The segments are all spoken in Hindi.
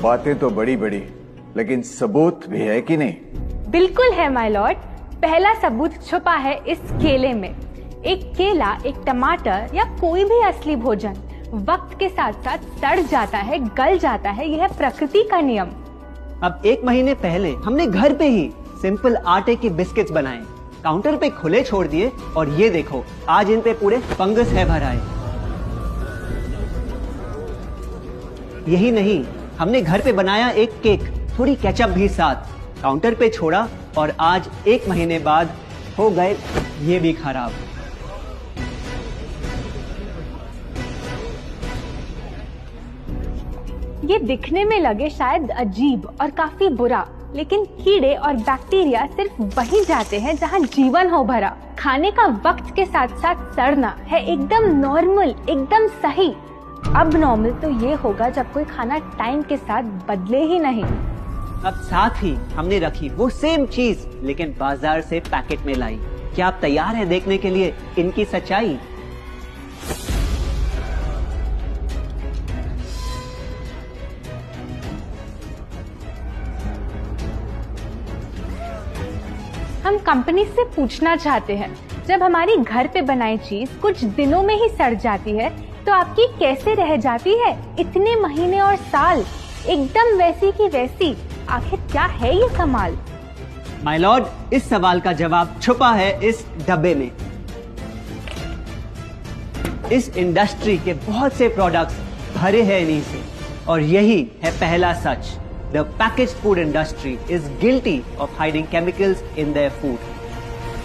बातें तो बड़ी बड़ी, लेकिन सबूत भी है कि नहीं? बिल्कुल है माय लॉर्ड। पहला सबूत छुपा है इस केले में। एक केला, एक टमाटर या कोई भी असली भोजन वक्त के साथ साथ सड़ जाता है, गल जाता है। यह प्रकृति का नियम। अब 1 महीने पहले हमने घर पे ही सिंपल आटे के बिस्किट्स बनाए, काउंटर पे खुले छोड़ दिए और ये देखो आज इन पे पूरे फंगस है भर आए। यही नहीं, हमने घर पे बनाया एक केक, थोड़ी केचप भी साथ, काउंटर पे छोड़ा और आज 1 महीने बाद हो गए ये भी खराब। ये दिखने में लगे शायद अजीब और काफी बुरा, लेकिन कीड़े और बैक्टीरिया सिर्फ वहीं जाते हैं जहां जीवन हो भरा। खाने का वक्त के साथ साथ सड़ना है एकदम नॉर्मल, एकदम सही। अब नॉर्मल तो ये होगा जब कोई खाना टाइम के साथ बदले ही नहीं। अब साथ ही हमने रखी वो सेम चीज लेकिन बाजार से पैकेट में लाई। क्या आप तैयार हैं देखने के लिए इनकी सच्चाई? हम कंपनी से पूछना चाहते हैं, जब हमारी घर पे बनाई चीज कुछ दिनों में ही सड़ जाती है तो आपकी कैसे रह जाती है इतने महीने और साल, एकदम वैसी की वैसी? आखिर क्या है ये कमाल? माय लॉर्ड, इस सवाल का जवाब छुपा है इस डब्बे में। इस इंडस्ट्री के बहुत से प्रोडक्ट्स भरे हैं इन्हीं से और यही है पहला सच। The packaged food industry is guilty of hiding chemicals in their food.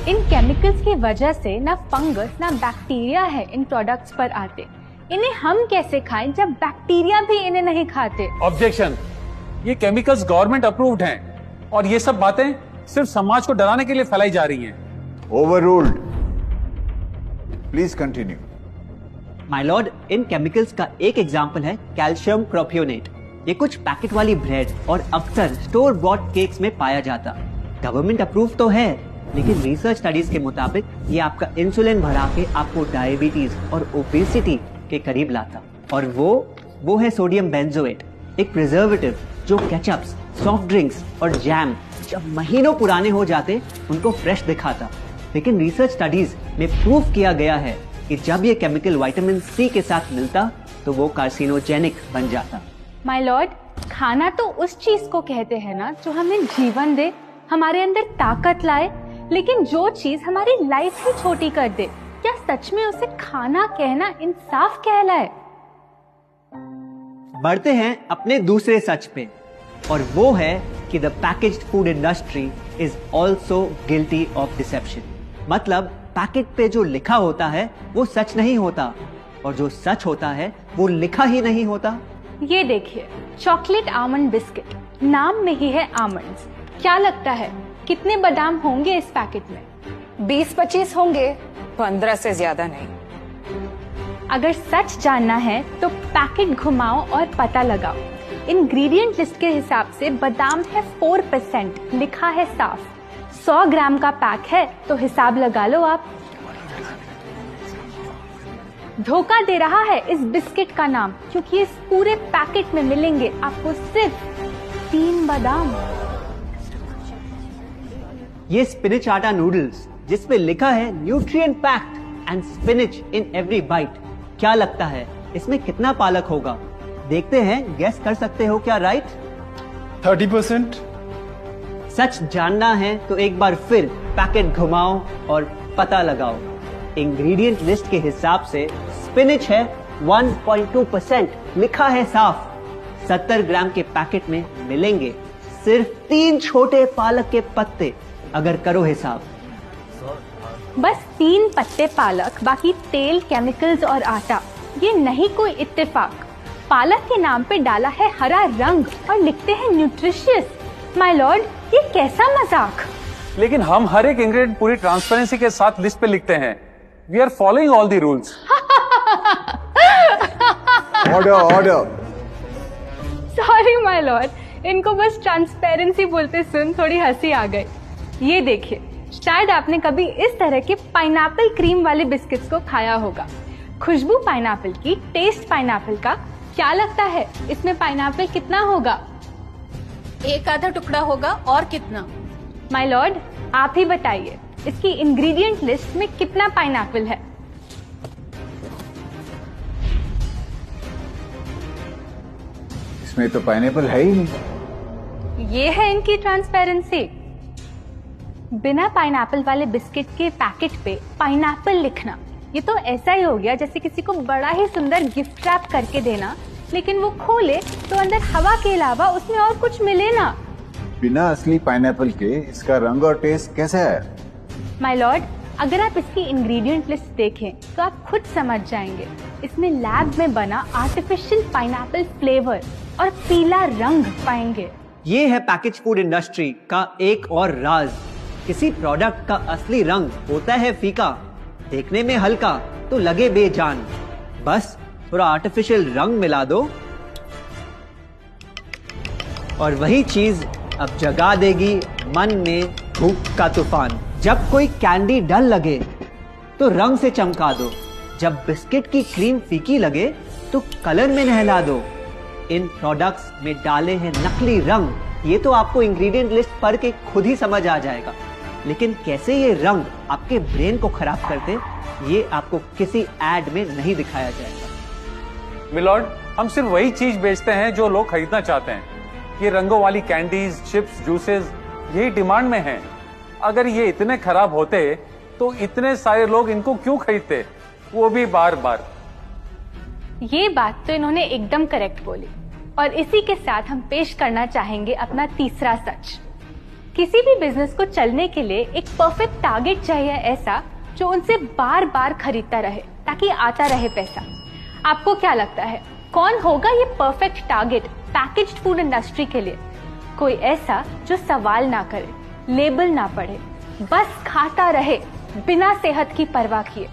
In chemicals की वजह से ना फंगस ना बैक्टीरिया है इन प्रोडक्ट्स पर आते। इन्हें हम कैसे खाएं जब बैक्टीरिया भी इन्हें नहीं खाते? ऑब्जेक्शन, ये केमिकल्स गवर्नमेंट अप्रूव्ड हैं और ये सब बातें सिर्फ समाज को डराने के लिए फैलाई जा रही हैं। Overruled. Please continue. My Lord, in chemicals का एक एग्जांपल है कैल्शियम प्रोपियोनेट। ये कुछ पैकेट वाली ब्रेड और अक्सर स्टोर बॉट केक्स में पाया जाता। गवर्नमेंट अप्रूव तो है, लेकिन रिसर्च स्टडीज के मुताबिक ये आपका इंसुलिन बढ़ा के आपको डायबिटीज और ओबेसिटी के करीब लाता। और वो है सोडियम बेंजोएट, एक प्रिजर्वेटिव जो केचप्स, सॉफ्ट ड्रिंक्स और जैम जब महीनों पुराने हो जाते उनको फ्रेश दिखाता। लेकिन रिसर्च स्टडीज में प्रूव किया गया है कि जब ये केमिकल विटामिन सी के साथ मिलता तो वो कार्सिनोजेनिक बन जाता। माय लॉर्ड, खाना तो उस चीज को कहते हैं ना जो हमें जीवन दे, हमारे अंदर ताकत लाए। लेकिन जो चीज हमारी लाइफ ही छोटी कर दे, क्या सच में उसे खाना कहना इंसाफ कहलाए? बढ़ते हैं अपने दूसरे सच पे, और वो है कि the packaged food industry is also guilty of deception. मतलब पैकेट पे जो लिखा होता है वो सच नहीं होता, और जो सच होता है वो लिखा ही नहीं होता। ये देखिए, चॉकलेट आमंड बिस्किट, नाम में ही है आमंड्स। क्या लगता है कितने बादाम होंगे इस पैकेट में? 20-25 होंगे, 15 से ज्यादा नहीं। अगर सच जानना है तो पैकेट घुमाओ और पता लगाओ। इंग्रेडिएंट लिस्ट के हिसाब से बादाम है 4%, लिखा है साफ। 100 ग्राम का पैक है तो हिसाब लगा लो आप। धोखा दे रहा है इस बिस्किट का नाम, क्योंकि इस पूरे पैकेट में मिलेंगे आपको सिर्फ 3 बादाम। ये स्पिनच आटा नूडल्स जिसपे लिखा है nutrient packed and spinach in every bite. क्या लगता है इसमें कितना पालक होगा? देखते हैं, गेस कर सकते हो क्या राइट? 30%। सच जानना है तो एक बार फिर पैकेट घुमाओ और पता लगाओ। इंग्रेडिएंट लिस्ट के हिसाब से स्पिनच है 1.2%, लिखा है साफ। 70 ग्राम के पैकेट में मिलेंगे सिर्फ 3 छोटे पालक के पत्ते। अगर करो हिसाब, बस 3 पत्ते पालक, बाकी तेल, केमिकल्स और आटा। ये नहीं कोई इत्तेफाक। पालक के नाम पे डाला है हरा रंग और लिखते हैं न्यूट्रिशियस। माय लॉर्ड, ये कैसा मजाक? लेकिन हम हर एक इंग्रेडिएंट पूरी ट्रांसपेरेंसी के साथ लिस्ट पे लिखते हैं। We are following all the rules. Order. Sorry my lord, इनको बस ट्रांसपेरेंसी बोलते सुन थोड़ी हंसी आ गई। ये देखिए, शायद आपने कभी इस तरह के पाइनएप्पल क्रीम वाले बिस्किट्स को खाया होगा। खुशबू पाइनएप्पल की, टेस्ट पाइनएप्पल का, क्या लगता है इसमें पाइनएप्पल कितना होगा? एक आधा टुकड़ा होगा और कितना? माय लॉर्ड, आप ही बताइए, इसकी इंग्रेडिएंट लिस्ट में कितना पाइनएप्पल है? इसमें तो पाइनएप्पल है ही नहीं। ये है इनकी ट्रांसपेरेंसी। बिना पाइनएप्पल वाले बिस्किट के पैकेट पे पाइनएप्पल लिखना, ये तो ऐसा ही हो गया जैसे किसी को बड़ा ही सुंदर गिफ्ट रैप करके देना, लेकिन वो खोले तो अंदर हवा के अलावा उसमें और कुछ मिले ना। बिना असली पाइनएप्पल के इसका रंग और टेस्ट कैसा है? माय लॉर्ड, अगर आप इसकी इंग्रेडिएंट लिस्ट देखें तो आप खुद समझ जाएंगे। इसमें लैब में बना आर्टिफिशियल पाइनएप्पल फ्लेवर और पीला रंग पाएंगे। ये है पैकेज फूड इंडस्ट्री का एक और राज। किसी प्रोडक्ट का असली रंग होता है फीका, देखने में हल्का तो लगे बेजान। बस थोड़ा आर्टिफिशियल रंग मिला दो और वही चीज अब जगा देगी मन में भूख का तूफान। जब कोई कैंडी डल लगे तो रंग से चमका दो, जब बिस्किट की क्रीम फीकी लगे तो कलर में नहला दो। इन प्रोडक्ट्स में डाले हैं नकली रंग, ये तो आपको इंग्रेडिएंट लिस्ट पढ़ के खुद ही समझ आ जाएगा। लेकिन कैसे ये रंग आपके ब्रेन को खराब करते, ये आपको किसी एड में नहीं दिखाया जाएगा। मिलॉर्ड, हम सिर्फ वही चीज बेचते हैं जो लोग खरीदना चाहते हैं। ये रंगों वाली कैंडीज, चिप्स, जूसेस यही डिमांड में हैं। अगर ये इतने खराब होते तो इतने सारे लोग इनको क्यों खरीदते, वो भी बार बार। ये बात तो इन्होंने एकदम करेक्ट बोली। और इसी के साथ हम पेश करना चाहेंगे अपना तीसरा सच। किसी भी बिजनेस को चलने के लिए एक परफेक्ट टारगेट चाहिए, ऐसा जो उनसे बार बार खरीदता रहे ताकि आता रहे पैसा। आपको क्या लगता है कौन होगा ये perfect target packaged food industry के लिए? कोई ऐसा जो सवाल ना करे, लेबल ना पढ़े, बस खाता रहे बिना सेहत की परवाह किए,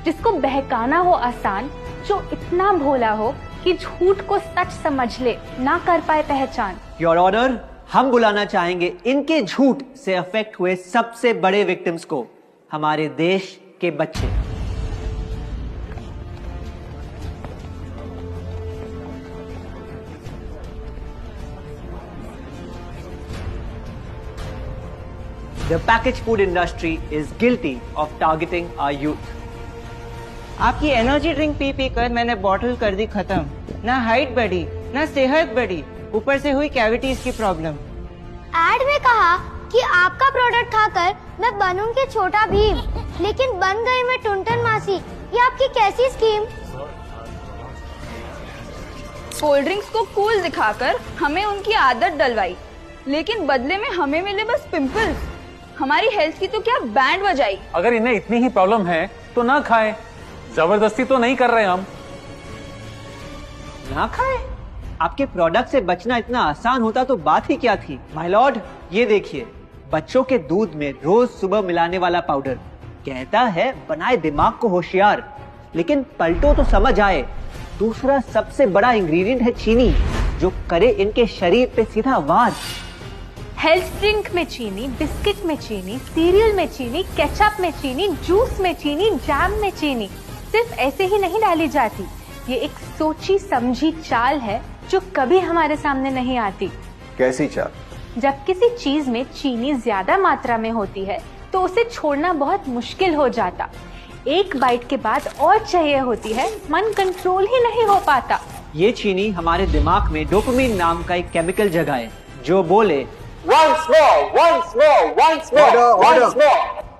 जिसको बहकाना हो आसान, जो इतना भोला हो कि झूठ को सच समझ ले, ना कर पाए पहचान। योर ऑनर, हम बुलाना चाहेंगे इनके झूठ से अफेक्ट हुए सबसे बड़े विक्टिम्स को, हमारे देश के बच्चे। The packaged food industry is guilty of targeting our youth. आपकी एनर्जी ड्रिंक पी पी कर मैंने बॉटल कर दी खत्म। ना हाइट बढ़ी, ना सेहत बढ़ी, ऊपर से हुई कैविटीज की प्रॉब्लम। एड में कहा कि आपका प्रोडक्ट खाकर मैं बनूंगी छोटा भीम, लेकिन बन गई मैं टुनटन मासी। ये आपकी कैसी स्कीम? कोल्ड ड्रिंक्स को कूल दिखाकर हमें उनकी आदत डलवाई, लेकिन बदले में हमें मिले बस पिंपल्स। हमारी हेल्थ की तो क्या बैंड बजाई। अगर इन्हें इतनी ही प्रॉब्लम है तो ना खाएं, जबरदस्ती तो नहीं कर रहे हम। ना खाए? आपके प्रोडक्ट से बचना इतना आसान होता तो बात ही क्या थी। माय लॉर्ड, ये देखिए, बच्चों के दूध में रोज सुबह मिलाने वाला पाउडर कहता है बनाए दिमाग को होशियार, लेकिन पलटो तो समझ आए। दूसरा सबसे बड़ा इंग्रेडिएंट है चीनी, जो करे इनके शरीर पे सीधा वार। हेल्थ ड्रिंक में चीनी, बिस्किट में चीनी, सीरियल में चीनी, केचप में चीनी, जूस में चीनी, जैम में चीनी सिर्फ ऐसे ही नहीं डाली जाती। ये एक सोची समझी चाल है जो कभी हमारे सामने नहीं आती। कैसी चाल? जब किसी चीज में चीनी ज्यादा मात्रा में होती है तो उसे छोड़ना बहुत मुश्किल हो जाता। एक बाइट के बाद और चाहिए होती है, मन कंट्रोल ही नहीं हो पाता। ये चीनी हमारे दिमाग में डोपामिन नाम का एक केमिकल जगाए, जो बोले Once more. Order.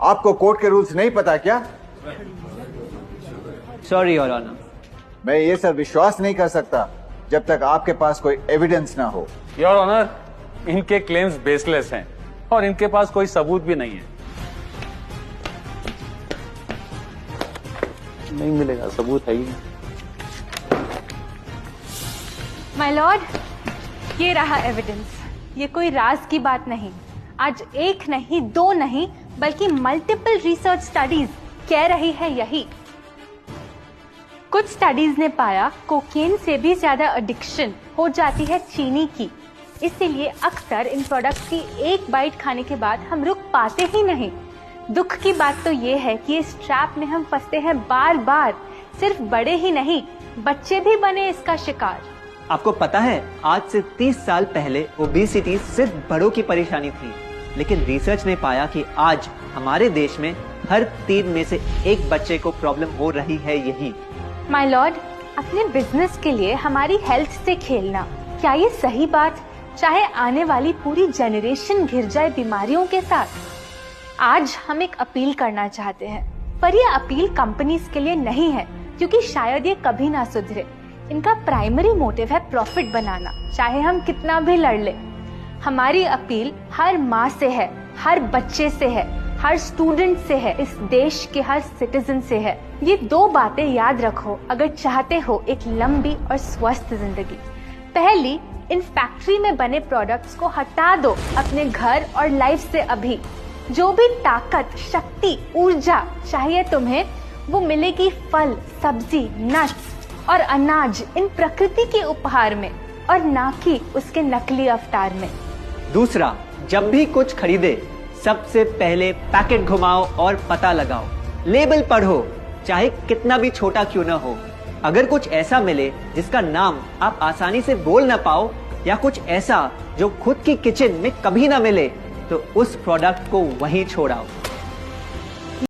आपको कोर्ट के रूल्स नहीं पता क्या? Sorry your honour. मैं ये सब विश्वास नहीं कर सकता जब तक आपके पास कोई एविडेंस ना हो। योर ऑनर, इनके क्लेम्स बेसलेस हैं और इनके पास कोई सबूत भी नहीं है। नहीं मिलेगा, सबूत है ही नहीं। माय लॉर्ड, ये रहा एविडेंस। ये कोई राज की बात नहीं। आज एक नहीं, दो नहीं, बल्कि मल्टीपल रिसर्च स्टडीज कह रही है यही। कुछ स्टडीज ने पाया कोकेन से भी ज्यादा एडिक्शन हो जाती है चीनी की। इसीलिए अक्सर इन प्रोडक्ट्स की एक बाइट खाने के बाद हम रुक पाते ही नहीं। दुख की बात तो ये है कि इस ट्रैप में हम फंसते हैं बार बार। सिर्फ बड़े ही नहीं, बच्चे भी बने इसका शिकार। आपको पता है, आज से 30 साल पहले ओबेसिटी सिर्फ बड़ों की परेशानी थी, लेकिन रिसर्च ने पाया कि आज हमारे देश में हर 3 में से 1 बच्चे को प्रॉब्लम हो रही है यही। माय लॉर्ड, अपने बिजनेस के लिए हमारी हेल्थ से खेलना, क्या ये सही बात, चाहे आने वाली पूरी जनरेशन घिर जाए बीमारियों के साथ? आज हम एक अपील करना चाहते हैं, पर यह अपील कंपनीज के लिए नहीं है, क्योंकि शायद ये कभी ना सुधरे। इनका प्राइमरी मोटिव है प्रॉफिट बनाना, चाहे हम कितना भी लड़ ले। हमारी अपील हर माँ से है, हर बच्चे से है, हर स्टूडेंट से है, इस देश के हर सिटीजन से है। ये 2 बातें याद रखो अगर चाहते हो एक लंबी और स्वस्थ जिंदगी। पहली, इन फैक्ट्री में बने प्रोडक्ट्स को हटा दो अपने घर और लाइफ से अभी। जो भी ताकत, शक्ति, ऊर्जा चाहिए तुम्हें, वो मिलेगी फल, सब्जी, नट्स और अनाज इन प्रकृति के उपहार में, और ना कि उसके नकली अवतार में। दूसरा, जब भी कुछ खरीदे सबसे पहले पैकेट घुमाओ और पता लगाओ, लेबल पढ़ो, चाहे कितना भी छोटा क्यों ना हो। अगर कुछ ऐसा मिले जिसका नाम आप आसानी से बोल ना पाओ, या कुछ ऐसा जो खुद की किचन में कभी ना मिले, तो उस प्रोडक्ट को वहीं छोड़ाओ।